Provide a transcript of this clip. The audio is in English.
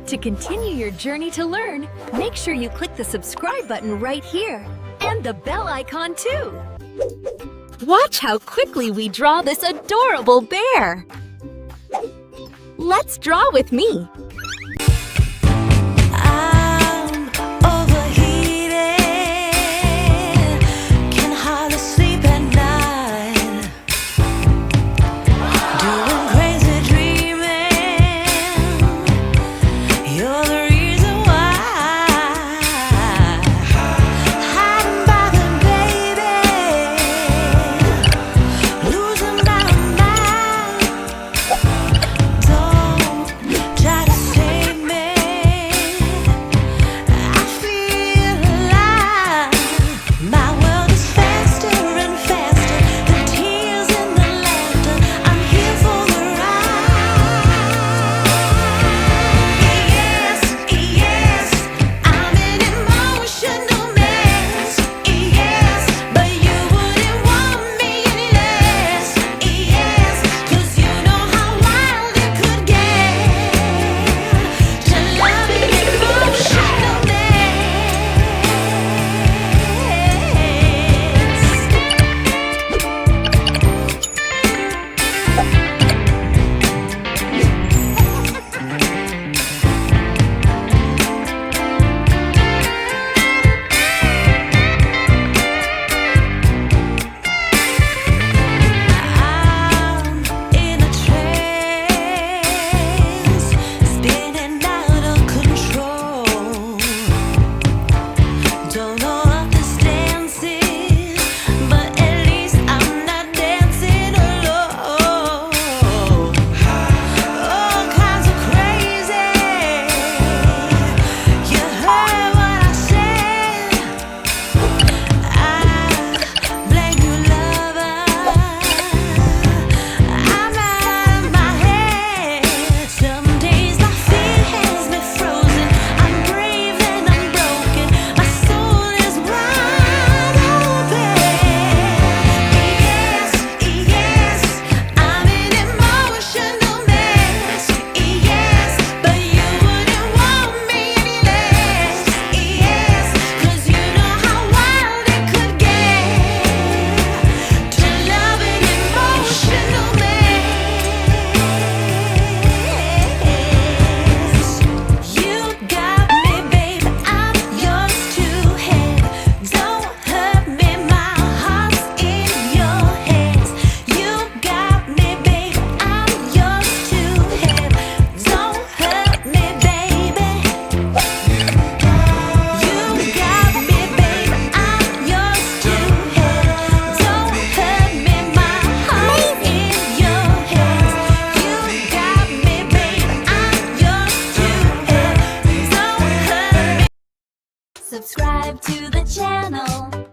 To continue your journey to learn, make sure you click the subscribe button right here and the bell icon too. Watch how quickly we draw this adorable bear. Let's draw with me. Subscribe to the channel.